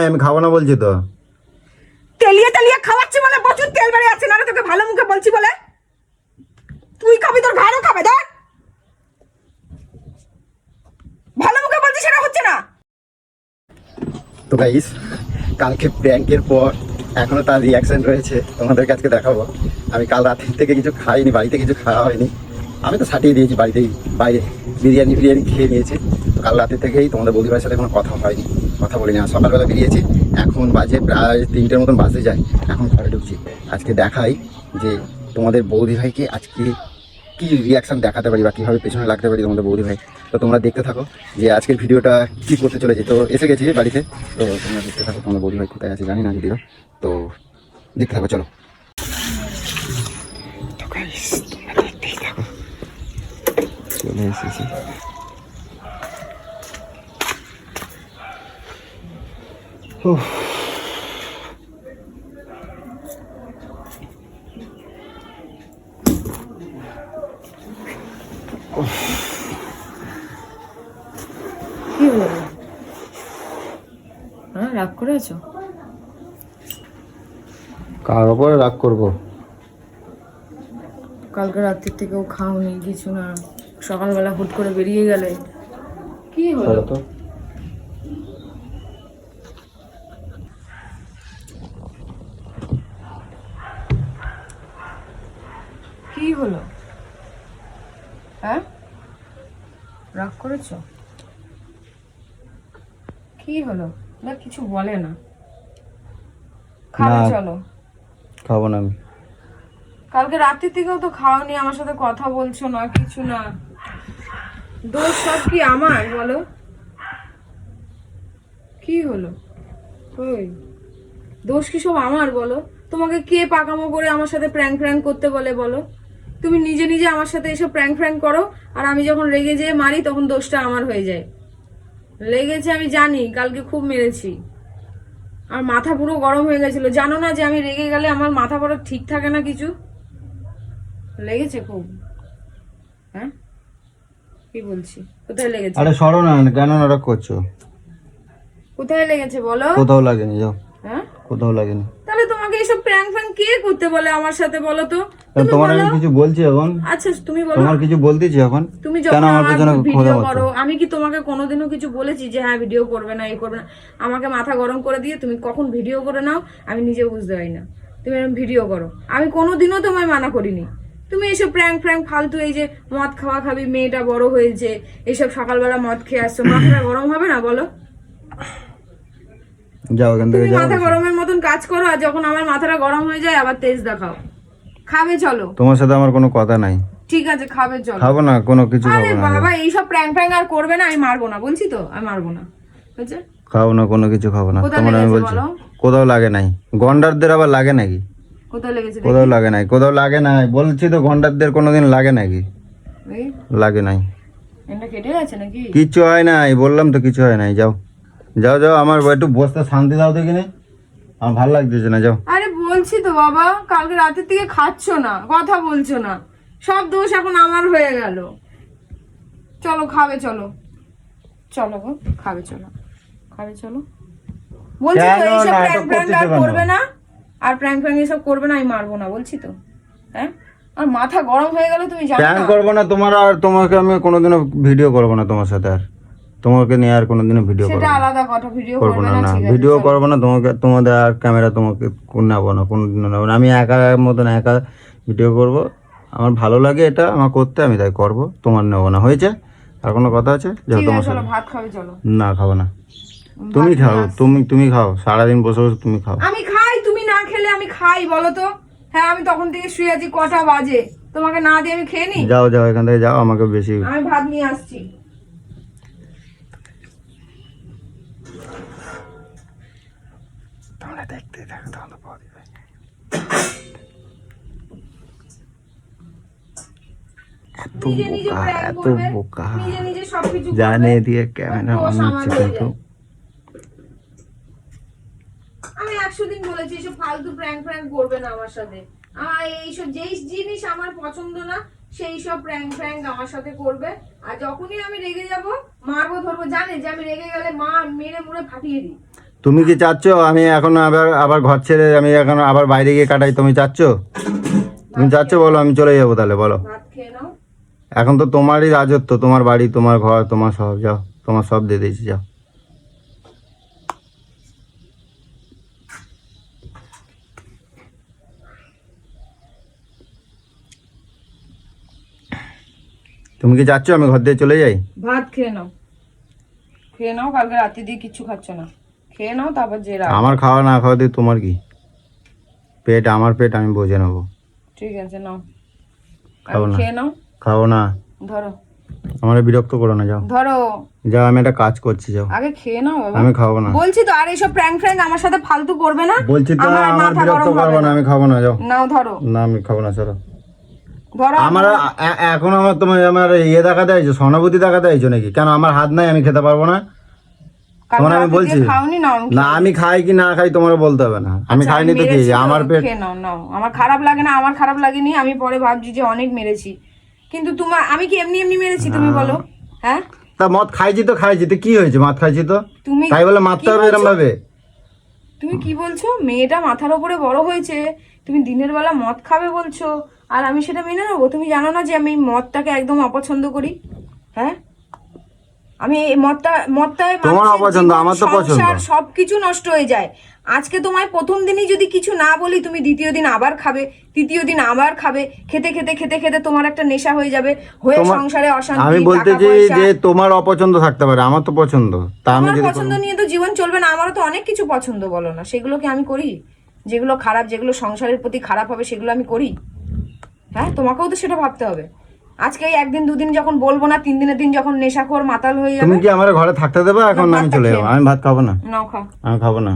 আমি খাবো না বলছি তো। তেলিয়ে তেলিয়ে খাওয়াচ্ছি বলে প্রচুর তেল বেড়ে যাচ্ছে, না তোকে ভালো মুখে বলছি বলে। তুই খাবি, তোর ভাইও খাবে। দেখ ভালো মুখে বলছি, সেটা হচ্ছে না। তো গাইস, কালকে প্র্যাঙ্কের পর এখনো তার রিয়াকশন রয়েছে, তোমাদেরকে আজকে দেখাবো। আমি কাল রাত থেকে কিছু খাইনি, বাড়িতে কিছু খাওয়া হয়নি। আমি তো ছাটিয়ে দিয়েছি বাড়িতেই, বাইরে বিরিয়ানি খেয়ে নিয়েছি। কাল রাতে থেকেই তোমাদের বৌদি ভাইয়ের সাথে কোনো কথা হয়নি, কথা বলিনি। আর সকালবেলা বেরিয়েছি, এখন বাজে প্রায় 3টের মতন বাজে যায়, এখন ঘরে ঢুকছি। আজকে দেখাই যে তোমাদের বৌদি ভাইকে আজকে কি রিয়াকশন দেখাতে পারি বা কীভাবে পেছনে লাগতে পারি তোমাদের বৌদি ভাই। তো তোমরা দেখতে থাকো যে আজকের ভিডিওটা কী করতে চলেছে। তো এসে গেছি বাড়িতে, তো তোমরা দেখতে থাকো। তোমাদের বৌদি ভাই কোথায় আছে জানি না যদিও, তো দেখতে থাকো। চলো চলে এসেছি। কি হলো? হ্যাঁ, রাগ করেছো? কার ওপরে রাগ করবো? কালকে রাত্রির থেকেও খাওনি কিছু না, সকালবেলা হুট করে বেরিয়ে গেলে, কি হলো? তো কি হলো? হ্যাঁ, রাগ করেছো? কি হলো? না কিছু বলে না, খাবে? চলো। খাবো না আমি। কালকে রাত্রির থেকেও তো খাওনি, আমার সাথে কথা বলছো না, কিছু না। দোষ সব কি আমার বলো? কি হলো? ওই দোষ কি সব আমার বলো? তোমাকে কে পাকামো করে আমার সাথে প্র্যাঙ্ক করতে বলে বলো? তুমি নিজে নিজে আমার সাথে এসব প্র্যাঙ্ক করো, আর আমি যখন রেগে যেয়ে মারি তখন দোষটা আমার হয়ে যায়। লেগেছে আমি জানি, কালকে খুব মেরেছি, আর মাথা পুরো গরম হয়ে গেছিল। জানো না যে আমি রেগে গেলে আমার মাথা পুরো ঠিক থাকে না কিছু? লেগেছে খুব। হ্যাঁ, কি বলছি? কোথায় লেগেছে? আরে সরো না, কেন নাটক করছো? কোথায় লেগেছে বলো? কোথাও লাগেনি, যাও। হ্যাঁ, কোথাও লাগেনি। তাহলে তোমাকে এসব প্র্যাঙ্ক কে করতে বলে আমার সাথে বলো তো? তোমার আমি কিছু বলছি এখন? আচ্ছা তুমি বলো। তোমার কিছু বলতেছি এখন? তুমি কেন যখন আমার আমার পেছনে ভিডিও করো, আমি কি তোমাকে কোনোদিনও কিছু বলেছি যে হ্যাঁ ভিডিও করবে না, এই করবে না? আমাকে মাথা গরম করে দিয়ে তুমি কখন ভিডিও করে নাও আমি নিজেও বুঝতে পারি না। তুমি এরকম ভিডিও করো, আমি কোনোদিনও তোমায় মানা করিনি। তুমি এইসব প্র্যাঙ্ক ফালতু, এই যে মদ খাওয়া খাবি, মেয়েটা বড় হয়েছে, এইসব সকালবেলা মদ খেয়ে আসছো, মাথাটা গরম হবে না বলো? যাও এখান থেকে, তুমি যাও। মাথা গরমের মতন কাজ করো, আর যখন আমার মাথাটা গরম হয়ে যায় আবার তেজ দেখাও। খাবে চলো। তোমার সাথে আমার কোনো কথা নাই। ঠিক আছে, খাবে চলো। খাবো না, কোনো কিছু আরে খাবো না। বাবা, এইসব প্র্যাঙ্ক আর করবে না, আমি মারবো না বলছি তো, আমি মারবো না। বুঝছে? খাবো না, কোনো কিছু খাবো না। কোথায় তোমার আমি লেগেছে বলছি বলো? কোথাও লাগে নাই। গন্ডারদের আবার লাগে নাকি? কোথায় লেগেছে? কোথাও লাগে নাই, কোথাও লাগে নাই বলছি তো। গন্ডারদের কোনোদিন লাগে নাকি? লাগে নাই। এটা কেটে গেছে নাকি? কিচ্ছু হয় নাই, বললাম তো কিছু হয় নাই। যাও যাও যাও, আমার একটু বসতে শান্তি দাও দেখি না, আমার ভালো লাগতেছে না। যাও। আরে বলছি তো বাবা, কালকে রাতের থেকে খাচ্ছো না, কথা বলছো না, সব দোষ এখন আমার হয়ে গেল। চলো খাবে চলো, চলো গো খাবে চলো, খাবে চলো। বলছি তো এইসব প্র্যাঙ্ক আর করবে না, আর প্র্যাঙ্ক এসব করবে না, আমি মারবো না বলছি তো। হ্যাঁ, আর মাথা গরম হয়ে গেল, তুমি জানো প্র্যাঙ্ক না? করবো না তোমার, আর তোমাকে আমি কোনোদিনও ভিডিও করবো না তোমার সাথে, আর তোমাকে নিয়ে আর কোনোদিনও ভিডিও করবো সেটা না। আলাদা কথা, ভিডিও করবো করবে না, না, না ঠিক আছে ভিডিও চলো। করবো না তোমাকে, তোমাদের আর ক্যামেরা তোমাকে নেবো না, কোনোদিনও নেবো না। আমি একা মতন একা ভিডিও করবো, আমার ভালো লাগে এটা আমার করতে, আমি তাই করবো। তোমার নেবো না, হয়েছে? আর কোনো কথা আছে? যাও ঠিক তোমার আছে চলো, সাথে। ভাত খাবে চলো। না খাবো না। তুমি খাও, তুমি খাও, সারাদিন বসে বসে তুমি খাও। আমি খাই, তুমি না খেলে আমি খাই বলো তো? হ্যাঁ, আমি তখন থেকে শুয়ে আছি, কটা বাজে? তোমাকে না দিয়ে আমি খেয়ে নি? যাও যাও এখান থেকে যাও, আমাকে বেশি। আমি ভাত নিয়ে আসছি। তোমরা দেখতে থাকো, তাহলে পাওয়া যাবে। এত নিজে নিজে বোকা, prank এত করবে, বোকা, নিজে নিজে সবকিছু জানে করবে, দিয়ে ক্যামেরা দোষ অন আমার হচ্ছে হয়ে কিন্তু। যায়। আমি 100 দিন বলেছি এসব ফালতু প্র্যাঙ্ক করবে না আমার সাথে। আমার এইসব যেই জিনিস আমার পছন্দ না সেই সব প্র্যাঙ্ক আমার সাথে করবে। আর যখনই আমি রেগে যাব, মারবো ধরবো, জানে যে আমি রেগে গেলে মা মেরে মুড়ে ফাটিয়ে দিই। তুমি কি চাচ্ছ আমি এখন আবার আবার ঘর ছেড়ে আমি এখন আবার বাইরে গিয়ে কাটাই? তুমি চাচ্ছ? তুমি চাচ্ছ বলো, আমি চলে যাবো তাহলে, বলো। ভাত খেয়ে নাও। এখন তো তোমারই রাজত্ব, তোমার বাড়ি, তোমার ঘর, তোমার সব, যাও, তোমার সব দিয়ে দিয়েছি, যাও। তুমি কি চাচ্ছ আমি ঘর দিয়ে চলে যাই? ভাত খেয়ে নাও, খেয়ে নাও, কালকে রাতে দিয়ে কিচ্ছু খাচ্ছ না, খেয়ে নাও, তারপর যে রাত। আমার খাওয়া না খাওয়া দিয়ে তোমার কি? পেট আমার পেট, আমি বুঝে নেবো। ঠিক আছে নাও, খাবো আমি না। খেয়ে নাও। খাবো না। ধরো আমার বিরক্ত করো না, যাও ধরো, যাও, আমি একটা কাজ করছি, যাও। আগে খেয়ে নাও বাবা। আমি খাবো না বলছি তো, আর এইসব প্র্যাঙ্ক ফ্র্যাঙ্ক আমার সাথে ফালতু করবে না। বলছি তো, আমার মাথা বিরক্ত গরম হবে করবো না, আমি খাবো না, যাও। নাও ধরো, না আমি খাবো না, চলো। ধরো। আমার এখন আমার তোমার আমার ইয়ে দেখা দেয়ছো, সহানুভূতি দেখা দেয়ছো নাকি? কেন আমার হাত নাই, আমি খেতে পারবো না? কালকে তোমার আমি রাতে বলছি দিয়ে খাওনি, নাও না, আমি খাই কি না খাই তোমার বলতে হবে না, আমি আচ্ছা, খাইনি তো কি, মেরেছি তো, আমার পেট। খেয়ে নাও, নাও। আমার খারাপ লাগে না, আমার খারাপ লাগেনি, আমি পরে ভাবছি যে অনেক মেরেছি, কিন্তু তোমার আমি কি এমনি এমনি মেরেছি তুমি বলো? হ্যাঁ, তা মদ খাইছি তো খাইছি, তো কি হয়েছে? মদ খাইছি তো, তুমি তাই বলে মারতে কি হবে এরম বলছো? ভাবে? তুমি কি বলছো? মেয়েটা মাথার উপরে বড় হয়েছে, তুমি দিনের বেলা মদ খাবে বলছো, আর আমি সেটা মেনে নেবো? তুমি জানো না যে আমি মদটাকে একদম অপছন্দ করি? হ্যাঁ, আমি এই মদটায় তোমার মানুষের অপছন্দ, জীবন, আমার তো পছন্দ। সংসার সবকিছু নষ্ট হয়ে যায়। আজকে তোমায় প্রথম দিনই যদি কিছু না বলি, তুমি দ্বিতীয় দিন আবার খাবে, তৃতীয় দিন আবার খাবে, খেতে খেতে খেতে খেতে তোমার একটা নেশা হয়ে যাবে, হয়ে তোমার- সংসারে অশান্তি, আমি বলতে টাকা চাই পয়সা। যে তোমার অপছন্দ থাকতে পারে, আমার তো পছন্দ, তা আমি আমার যদি পছন্দ নিয়ে তো জীবন চলবে না, আমারও তো অনেক কিছু পছন্দ, বলো না? সেগুলোকে আমি করি, যেগুলো খারাপ, যেগুলো সংসারের প্রতি খারাপ হবে, সেগুলো আমি করি। হ্যাঁ, তোমাকেও তো সেটা ভাবতে হবে। আজকে এই একদিন দুদিন যখন বলবো না, 3 দিনের দিন যখন নেশাখোর মাতাল হয়ে তুমি যাবে। কি আমার ঘরে থাকতে দেবে এখন? না, আমি ভাতটা চলে খেয়ে যাবো, নাও। আমি ভাত খাবো না, নাও, খাও, আমি খাবো না,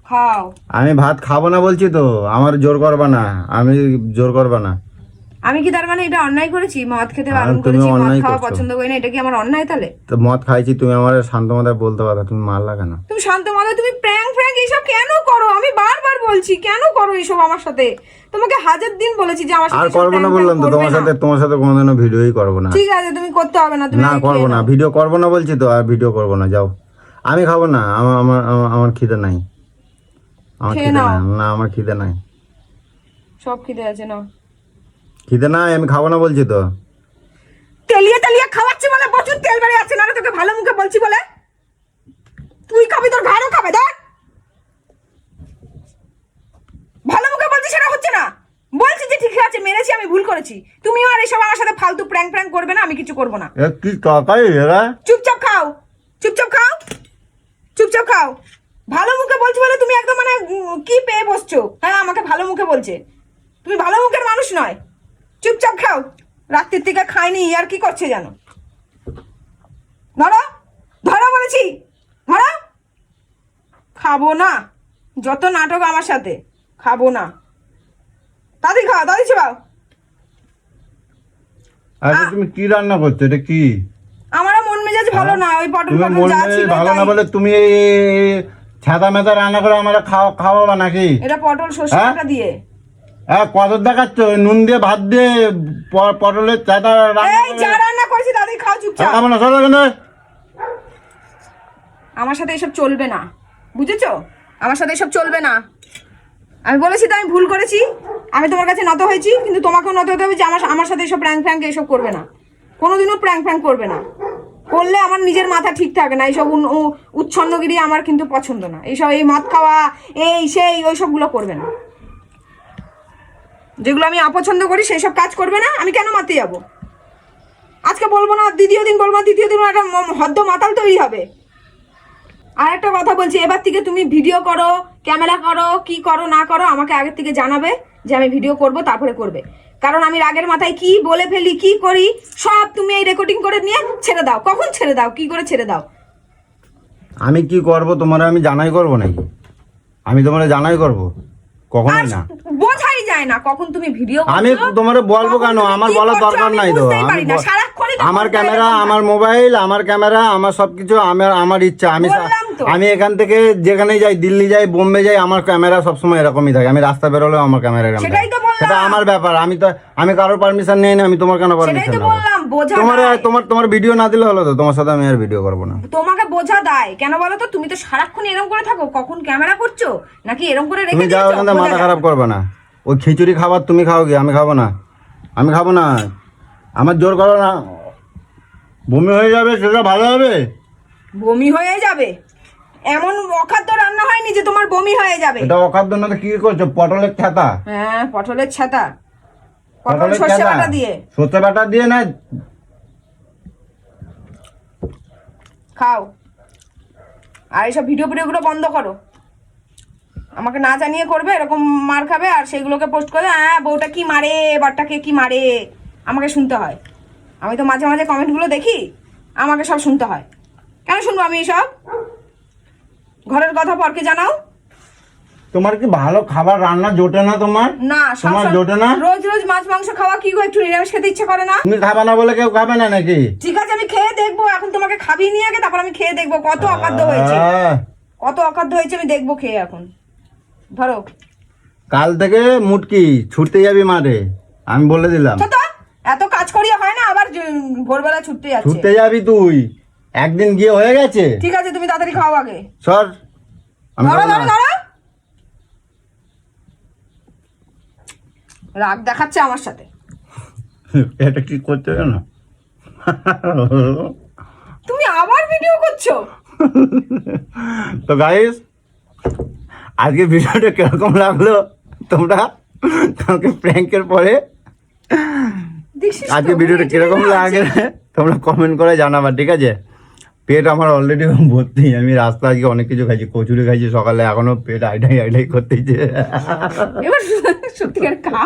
খাও। আমি ভাত খাবো না বলছি তো, আমার জোর করবা না, আমি জোর করবা না। আমি কি তার মানে এটা অন্যায় করেছি? মদ খেতে আর বারণ তুমি করেছি, মদ অন্যায় খাওয়া করছো। পছন্দ করি না, এটা কি আমার অন্যায় তাহলে? তো মদ খাইছি, তুমি আমার শান্ত মাথায় বলতে পারো, তুমি মারলা কেন? তুমি শান্ত মাথায়, তুমি প্র্যাঙ্ক ফ্র্যাঙ্ক এইসব কেন করো? আমি বারবার বলছি কেন করো এইসব আমার সাথে? তোমাকে 1000 দিন বলেছি যে আমার সাথে আর এসব করবো না prank বললাম তো, করবে তোমার না। সাথে কোনোদিনও ভিডিওই করবো না। ঠিক আছে, তুমি করতে হবে না, তুমি না আগে করবো খেয়ে না, নাও। ভিডিও করবো না বলছি তো, আর ভিডিও করবো না, যাও। আমি খাবো না, আমার আমার আমার- আমার খিদে নাই, আমার খেয়ে খিদে নাও। নাই, না আমার খিদে নাই, সব খিদে আছে না? খিদে নাই, আমি খাবো না বলছি তো। তেলিয়ে তেলিয়ে খাওয়াচ্ছি বলে প্রচুর তেল বেড়ে যাচ্ছে, না তোকে ভালো মুখে বলছি বলে। তুই খাবি, তোর ভাইও খাবে, ধর। ভালো মুখে বলছি, সেটা হচ্ছে না। বলছি যে ঠিক আছে, মেরেছি, আমি ভুল করেছি, তুমিও আর এসব আমার সাথে ফালতু প্র্যাঙ্ক করবে না, আমি কিছু করবো না। এ কি তরকারি এরা? চুপচাপ খাও, চুপচাপ খাও, চুপচাপ খাও। ভালো মুখে বলছি বলে তুমি একদম মানে কি পেয়ে বসছো? হ্যাঁ, আমাকে ভালো মুখে বলছে, তুমি ভালো মুখের মানুষ নয়। চুপচাপ খাও, রাত্রির থেকে খাইনি, আর কি করছে জানো? ধরো, ধরো বলেছি, ধরো। খাবো না, যত নাটক আমার সাথে, খাবো না। তাড়াতাড়ি খাও, তাড়াতাড়ি চিবাও। আচ্ছা তুমি কি রান্না করছো, এটা কি? আমারও মন মেজাজ ভালো না, ওই পটল তুমি পটল মন যা মেজাজ ছিল ভালো না তাই। বলে তুমি এই ছাদা মেদা রান্না করে আমরা খাওয়াবা নাকি? এটা পটল সর্ষে হ্যাঁ? বাটা দিয়ে। হ্যাঁ, কত দেখাচ্ছ? নুন দিয়ে ভাত দিয়ে পটলের ছাদা রান্না এই যা রান্না করেছি তাদের খাও চুপচাপ। খাবো না, চলো এখানে। আমার সাথে এসব চলবে না, বুঝেছো? আমার সাথে এসব চলবে না। আমি বলেছি তো আমি ভুল করেছি, আমি তোমার কাছে নত হয়েছি, কিন্তু তোমাকেও নত হতে হবে যে আমার সাথে এসব প্র্যাঙ্ক ফ্র্যাঙ্ক এসব করবে না, কোনোদিনও প্র্যাঙ্ক ফ্র্যাঙ্ক করবে না। করলে আমার নিজের মাথা ঠিক থাকে না, এইসব উচ্ছন্নগিরি আমার কিন্তু পছন্দ না। এইসব এই মদ খাওয়া, এই সেই ওই সবগুলো করবে না। যেগুলো আমি অপছন্দ করি সেই সব কাজ করবে না। আমি কেন মারতে যাবো? আজকে বলবো না, দ্বিতীয় দিন বলবো না, তৃতীয় দিন একটা হদ্দ মাতাল তৈরি হবে। আর একটা কথা বলছি, এবার থেকে তুমি ভিডিও করো, ক্যামেরা করো, কি করো না করো, আমাকে আগের থেকে জানাবে যে আমি ভিডিও করব, তারপরে করবে। কারণ আমি রাগের মাথায় কি বলে ফেলি, কি করি, সব তুমি এই রেকর্ডিং করে নিয়ে ছেড়ে দাও। কখন ছেড়ে দাও, কি করে ছেড়ে দাও? আমি কি করব তোমার আমি জানাই করব নাকি? আমি তোমার জানাই করব? কখনোই না। বোঝাই যায় না কখন তুমি ভিডিও করছো। আমি তোমার বলবো কেন? আমার বলার দরকার নাই তো। আমার ক্যামেরা, আমার মোবাইল, আমার ক্যামেরা, আমার সবকিছু, আমার ইচ্ছা। বললাম তো। আমি এখান থেকে যেখানে যাই, দিল্লি যাই, বোম্বে যাই, আমার ক্যামেরা সবসময় এরকমই থাকে। আমি রাস্তা বেরোলেও আমার ক্যামেরা এরকম থাকে। সেটাই তো বললাম। সেটা আমার ব্যাপার, আমি কারোর পারমিশন নেই না, আমি তোমার কেন সেটাই পারমিশন তো নেবো? বললাম, বোঝা তোমার দেয়। তোমার ভিডিও না দিলে হলো তো, তোমার সাথে আমি আর ভিডিও করবো না। তোমাকে বোঝা দেয় কেন বলো তো? তুমি তো সারাক্ষণ এরকম করে থাকো, কখন ক্যামেরা করছো নাকি এরকম করে তুমি রেখে যাও দিয়েছো? এখান থেকে, বোঝা মাথা যায়। খারাপ করবে না। ওই খিচুড়ি খাবার তুমি খাও কি? আমি খাবো না, আমি খাবো না। আমার জোর করো না, বমি হয়ে যাবে, সেটা ভালো হবে। বমি হয়ে যাবে? এমন অখাদ্য রান্না হয়নি যে তোমার বমি হয়ে যাবে। এটা অখাদ্য না তো কি করছো? পটলের ছাতা, হ্যাঁ, পটলের ছাতা, পটল পটলের সর্ষে ছাতা বাটা দিয়ে সর্ষে বাটা দিয়ে না। খাও। আর এইসব ভিডিওগুলো বন্ধ করো। আমাকে না জানিয়ে করবে এরকম, মার খাবে আর সেগুলোকে পোস্ট করে, হ্যাঁ বউটা কি মারে, বাটটাকে কি মারে, আমাকে শুনতে হয়। আমি তো মাঝে মাঝে কমেন্টগুলো দেখি, আমাকে সব শুনতে হয়। কেন শুনবো আমি সব? ঘরের কথা পরকে জানাও। তোমার কি ভালো খাবার রান্না জোটে না তোমার? না, তোমার জোটে না? রোজ রোজ মাছ মাংস খাওয়া কি গো, একটু নিরামিষ খেতে ইচ্ছে করে না? তুমি খাবে না বলে কেউ খাবে না নাকি? ঠিক আছে, আমি খেয়ে দেখবো। এখন তোমাকে খাবিয়ে নিয়ে আগে, তারপর আমি খেয়ে দেখবো কত অখাদ্য হয়েছে, কত অখাদ্য হয়েছে আমি দেখবো খেয়ে। এখন ধরো, কাল থেকে মুটকি ছুটতে যাবি মাঠে, আমি বলে দিলাম। ছোট, এত কাজ করিয়ে হয় না, আবার ভোরবেলা ছুটতে যাচ্ছে। ছুটতে যাবি তুই, একদিন গিয়ে হয়ে গেছে। ঠিক আছে, তুমি তাড়াতাড়ি খাও আগে। সর, আমি ধরো খাবো ধরো না। ধরো। রাগ দেখাচ্ছে আমার সাথে। এটা কি করছো জানো? তুমি আবার ভিডিও করছো? তো গাইস, আজকে ভিডিওটা কিরকম লাগলো তোমরা কালকে প্র্যাঙ্কের পরে দেখছিস তো, আজকে ভিডিওটা এটা কিরকম না লাগে আছে। তোমরা কমেন্ট করে জানাবা, ঠিক আছে? পেট আমার অলরেডি ভর্তি, আমি রাস্তা আজকে অনেক কিছু খাইছি, কচুরি খাইছি সকালে, এখনো পেট আইডাই করতেছে। এবার সত্যিকার খা।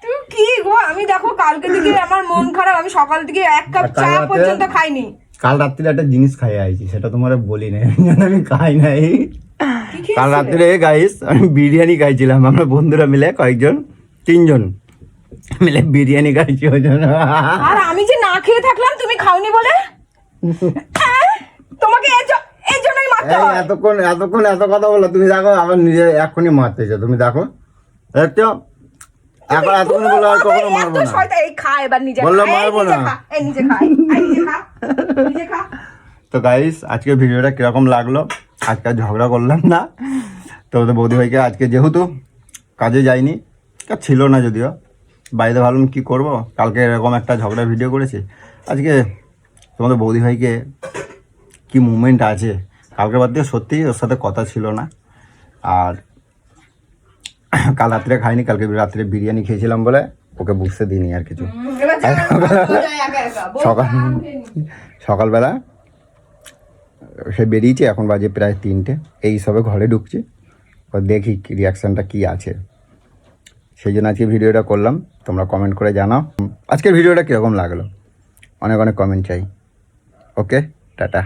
তুমি কি গো, আমি দেখো কালকে থেকে আমার মন খারাপ, আমি সকাল থেকে এক কাপ চা কাল রাতে- পর্যন্ত খাইনি। কাল রাত্রিরে একটা জিনিস খাই আইছি, সেটা তোমার বলি নাই, আমি খাই নাই। কি খেয়েছিলে? কাল রাত্রে গাইস আমি বিরিয়ানি খাইছিলাম, আমরা বন্ধুরা মিলে কয়েকজন, 3জন মিলে বিরিয়ানি খাইছি ওই জন্য। আর আমি যে না খেয়ে থাকলাম তুমি খাওনি বলে? তোমাকে এই জন্যই মারতে এই হয়। এতক্ষণ এত কথা বললো, তুমি দেখো আবার নিজে এক্ষুনি মারতেছো, তুমি দেখো দেখছো, এখন এতক্ষণ বললো আর কখনো মারবো না। শয়তান, এই খা এবার নিজে বললো খা, এই মারবো নিজে না। খা, এই নিজে খা, এই নিজে খা, নিজে খা। তো গাইস, আজকে ভিডিওটা কিরকম লাগলো? আজকে আর ঝগড়া করলাম না, তোমাদের বৌদি ভাইকে আজকে যেহেতু কাজে যাইনি, কাজ ছিল না যদিও, বাড়িতে ভাবলাম কী করবো, কালকে এরকম একটা ঝগড়া ভিডিও করেছি, আজকে তোমাদের বৌদি ভাইকে কি মুভমেন্ট আছে, কালকে বাদ দিয়ে সত্যিই ওর সাথে কথা ছিল না। আর কাল রাত্রে খাইনি, কালকে রাত্রে বিরিয়ানি খেয়েছিলাম বলে ওকে বুঝতে দিইনি আর কিছু। এবার যা, যায় একা একা, বল, সকাল আম খেয়ে নি। সকালবেলা সে বেরিয়েছে, এখন বাজে প্রায় 3টে, এই সবে ঘরে ঢুকছি, দেখি রিয়াকশানটা কি আছে, সেই জন্য আজকে ভিডিওটা করলাম। তোমরা কমেন্ট করে জানাও আজকের ভিডিওটা কীরকম লাগলো, অনেক অনেক কমেন্ট চাই। ওকে, টাটা।